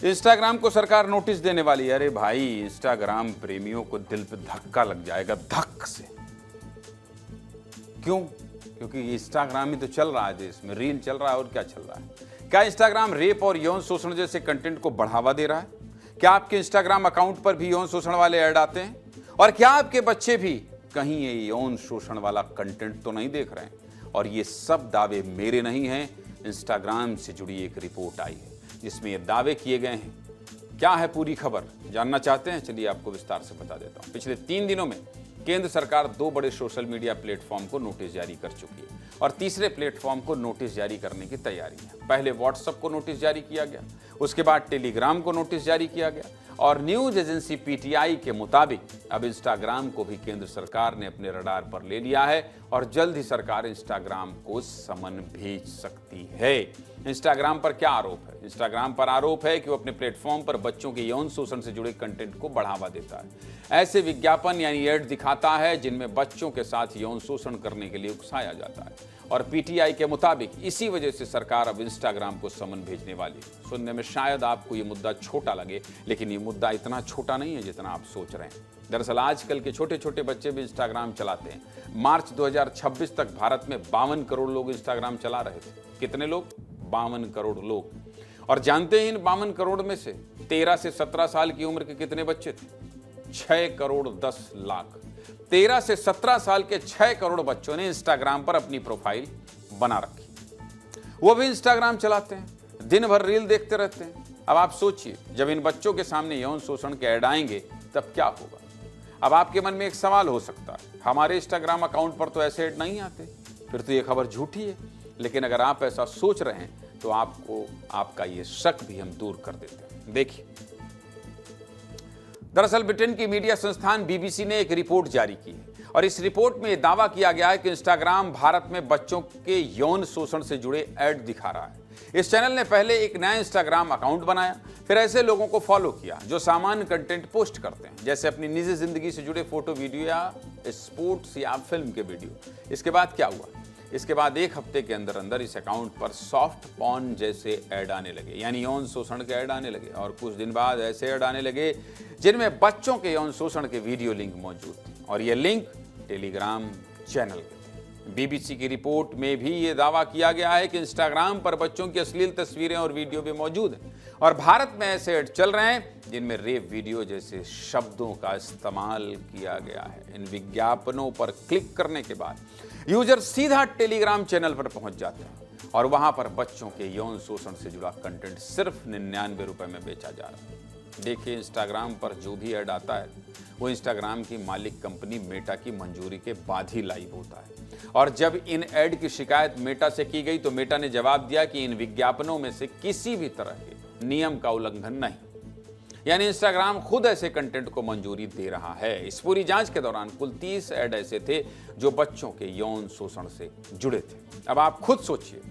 Instagram को सरकार notice देने वाली है। अरे भाई, इंस्टाग्राम प्रेमियों को दिल पे धक्का लग जाएगा, धक से। क्यों? क्योंकि इंस्टाग्राम ही तो चल रहा है देश में, रील चल रहा है और क्या चल रहा है। क्या इंस्टाग्राम रेप और यौन शोषण जैसे कंटेंट को बढ़ावा दे रहा है? क्या आपके इंस्टाग्राम अकाउंट पर भी यौन शोषण वाले ऐड आते हैं? और क्या आपके बच्चे भी कहीं ये यौन शोषण वाला कंटेंट तो नहीं देख रहे हैं? और ये सब दावे मेरे नहीं हैं, इंस्टाग्राम से जुड़ी एक रिपोर्ट आई है जिसमें ये दावे किए गए हैं। क्या है पूरी खबर, जानना चाहते हैं? चलिए आपको विस्तार से बता देता हूं। पिछले 3 दिनों में केंद्र सरकार 2 बड़े सोशल मीडिया प्लेटफॉर्म को नोटिस जारी कर चुकी है और तीसरे प्लेटफॉर्म को नोटिस जारी करने की तैयारी है। पहले व्हाट्सएप को नोटिस जारी किया गया, उसके बाद टेलीग्राम को नोटिस जारी किया गया और न्यूज एजेंसी पीटीआई के मुताबिक अब इंस्टाग्राम को भी केंद्र सरकार ने अपने रडार पर ले लिया है और जल्द ही सरकार इंस्टाग्राम को समन भेज सकती है। इंस्टाग्राम पर क्या आरोप है? इंस्टाग्राम पर आरोप है कि वो अपने प्लेटफॉर्म पर बच्चों के यौन शोषण से जुड़े कंटेंट को बढ़ावा देता है। ऐसे विज्ञापन यानी एड दिखाता है जिनमें बच्चों के साथ यौन शोषण करने के लिए उकसाया जाता है और पीटीआई के मुताबिक इसी वजह से सरकार अब इंस्टाग्राम को समन भेजने वाली है। सुनने में शायद आपको ये मुद्दा छोटा लगे, लेकिन ये मुद्दा इतना छोटा नहीं है जितना आप सोच रहे हैं। दरअसल आजकल के छोटे छोटे बच्चे भी इंस्टाग्राम चलाते हैं। मार्च 2026 तक भारत में 52 करोड़ लोग इंस्टाग्राम चला रहे थे। कितने लोग? 52 करोड़ लोग। और जानते हैं इन 52 करोड़ में से 13 से 17 साल की उम्र के कितने बच्चे थे? 6 करोड़ 10 लाख। 13 से 17 साल के 6 करोड़ बच्चों ने इंस्टाग्राम पर अपनी प्रोफाइल बना रखी। वो भी इंस्टाग्राम चलाते हैं, दिन भर रील देखते रहते हैं। अब आप सोचिए, जब इन बच्चों के सामने यौन शोषण के ऐड आएंगे तब क्या होगा? अब आपके मन में एक सवाल हो सकता है, हमारे इंस्टाग्राम अकाउंट पर तो ऐसे ऐड नहीं आते, फिर तो ये खबर झूठी है। लेकिन अगर आप ऐसा सोच रहे हैं तो आपको आपका ये शक भी हम दूर कर देते हैं। देखिए, दरअसल ब्रिटेन की मीडिया संस्थान बीबीसी ने एक रिपोर्ट जारी की है और इस रिपोर्ट में यह दावा किया गया है कि इंस्टाग्राम भारत में बच्चों के यौन शोषण से जुड़े ऐड दिखा रहा है। इस चैनल ने पहले एक नया इंस्टाग्राम अकाउंट बनाया, फिर ऐसे लोगों को फॉलो किया जो सामान्य कंटेंट पोस्ट करते हैं, जैसे अपनी निजी जिंदगी से जुड़े फोटो, वीडियो या स्पोर्ट्स या फिल्म के वीडियो। इसके बाद क्या हुआ? इसके बाद 1 हफ्ते के अंदर अंदर इस अकाउंट पर सॉफ्ट पॉर्न जैसे ऐड आने लगे, यानी यौन शोषण के ऐड आने लगे। और कुछ दिन बाद ऐसे ऐड आने लगे जिनमें बच्चों के यौन शोषण के वीडियो लिंक मौजूद थे और ये लिंक टेलीग्राम चैनल के थे। बीबीसी की रिपोर्ट में भी ये दावा किया गया है कि इंस्टाग्राम पर बच्चों की अश्लील तस्वीरें और वीडियो भी मौजूद हैं और भारत में ऐसे ऐड चल रहे हैं जिनमें रेप वीडियो जैसे शब्दों का इस्तेमाल किया गया है। इन विज्ञापनों पर क्लिक करने के बाद यूजर सीधा टेलीग्राम चैनल पर पहुंच जाते हैं और वहां पर बच्चों के यौन शोषण से जुड़ा कंटेंट सिर्फ 99 रुपए में बेचा जा रहा है। देखिए, इंस्टाग्राम पर जो भी ऐड आता है वो इंस्टाग्राम की मालिक कंपनी मेटा की मंजूरी के बाद ही लाइव होता है और जब इन ऐड की शिकायत मेटा से की गई तो मेटा ने जवाब दिया कि इन विज्ञापनों में से किसी भी तरह के नियम का उल्लंघन नहीं, यानी इंस्टाग्राम खुद ऐसे कंटेंट को मंजूरी दे रहा है। इस पूरी जांच के दौरान कुल 30 ऐड ऐसे थे जो बच्चों के यौन शोषण से जुड़े थे। अब आप खुद सोचिए,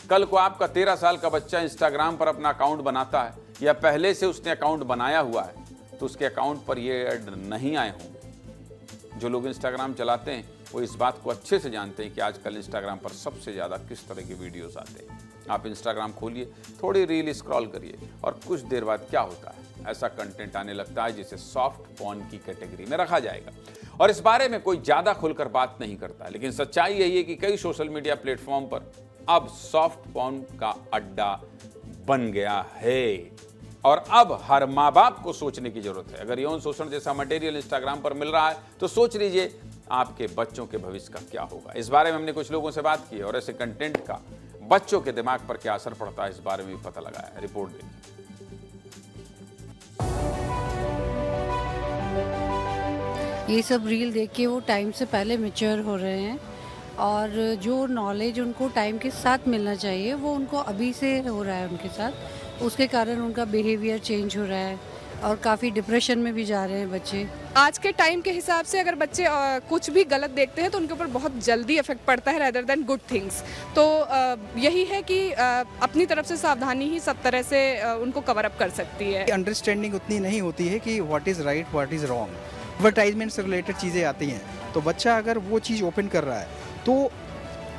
कल को आपका 13 साल का बच्चा इंस्टाग्राम पर अपना अकाउंट बनाता है या पहले से उसने अकाउंट बनाया हुआ है तो उसके अकाउंट पर ये ऐड नहीं आए होंगे। जो लोग इंस्टाग्राम चलाते हैं वो इस बात को अच्छे से जानते हैं कि आजकल इंस्टाग्राम पर सबसे ज़्यादा किस तरह के वीडियोस आते हैं। आप इंस्टाग्राम खोलिए, थोड़ी रील स्क्रॉल करिए और कुछ देर बाद क्या होता है, ऐसा कंटेंट आने लगता है जिसे सॉफ्ट पॉर्न की कैटेगरी में रखा जाएगा और इस बारे में कोई ज़्यादा खुलकर बात नहीं करता। लेकिन सच्चाई यही है कि कई सोशल मीडिया प्लेटफॉर्म पर अब सॉफ्ट पॉर्न का अड्डा बन गया है और अब हर माँ बाप को सोचने की जरूरत है। अगर यौन शोषण जैसा मटेरियल इंस्टाग्राम पर मिल रहा है तो सोच लीजिए आपके बच्चों के भविष्य का क्या होगा। इस बारे में हमने कुछ लोगों से बात की और ऐसे कंटेंट का बच्चों के दिमाग पर क्या असर पड़ता है इस बारे में भी पता लगाया है। रिपोर्ट देखिए। ये सब रील देख के वो टाइम से पहले मैच्योर हो रहे हैं और जो नॉलेज उनको टाइम के साथ मिलना चाहिए वो उनको अभी से हो रहा है उनके साथ। उसके कारण उनका बिहेवियर चेंज हो रहा है और काफ़ी डिप्रेशन में भी जा रहे हैं बच्चे। आज के टाइम के हिसाब से अगर बच्चे कुछ भी गलत देखते हैं तो उनके ऊपर बहुत जल्दी इफेक्ट पड़ता है रेदर देन गुड थिंग्स। तो यही है कि अपनी तरफ से सावधानी ही सब तरह से उनको कवर अप कर सकती है। अंडरस्टैंडिंग उतनी नहीं होती है कि what is right what is wrong. Advertisement से रिलेटेड चीज़ें आती हैं तो बच्चा अगर वो चीज़ ओपन कर रहा है तो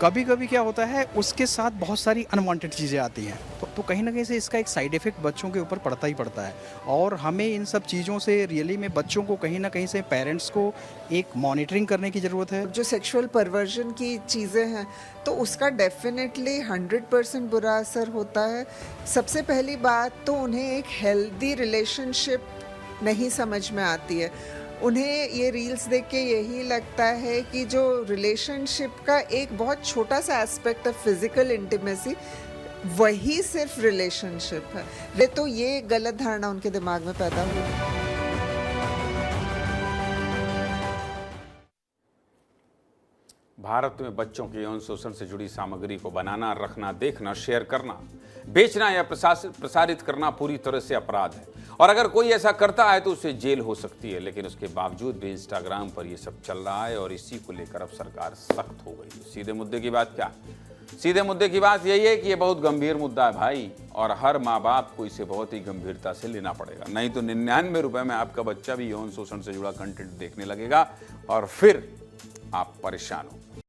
कभी कभी क्या होता है उसके साथ बहुत सारी अनवांटेड चीज़ें आती हैं, तो कहीं ना कहीं से इसका एक साइड इफेक्ट बच्चों के ऊपर पड़ता ही पड़ता है। और हमें इन सब चीज़ों से रियली में बच्चों को कहीं ना कहीं से पेरेंट्स को एक मॉनिटरिंग करने की ज़रूरत है। जो सेक्सुअल परवर्जन की चीज़ें हैं तो उसका डेफिनेटली 100% बुरा असर होता है। सबसे पहली बात तो उन्हें एक हेल्दी रिलेशनशिप नहीं समझ में आती है। उन्हें ये रील्स देख के यही लगता है कि जो रिलेशनशिप का एक बहुत छोटा सा एस्पेक्ट है फिजिकल इंटीमेसी, वही सिर्फ रिलेशनशिप है। तो ये गलत धारणा उनके दिमाग में पैदा हुई। भारत में बच्चों के यौन शोषण से जुड़ी सामग्री को बनाना, रखना, देखना, शेयर करना, बेचना या प्रसारित करना पूरी तरह से अपराध है और अगर कोई ऐसा करता है तो उसे जेल हो सकती है। लेकिन उसके बावजूद भी इंस्टाग्राम पर यह सब चल रहा है और इसी को लेकर अब सरकार सख्त हो गई है। सीधे मुद्दे की बात क्या? सीधे मुद्दे की बात यही है कि यह बहुत गंभीर मुद्दा है भाई, और हर माँ बाप को इसे बहुत ही गंभीरता से लेना पड़ेगा। नहीं तो 99 रुपए में आपका बच्चा भी यौन शोषण से जुड़ा कंटेंट देखने लगेगा और फिर आप परेशान हो।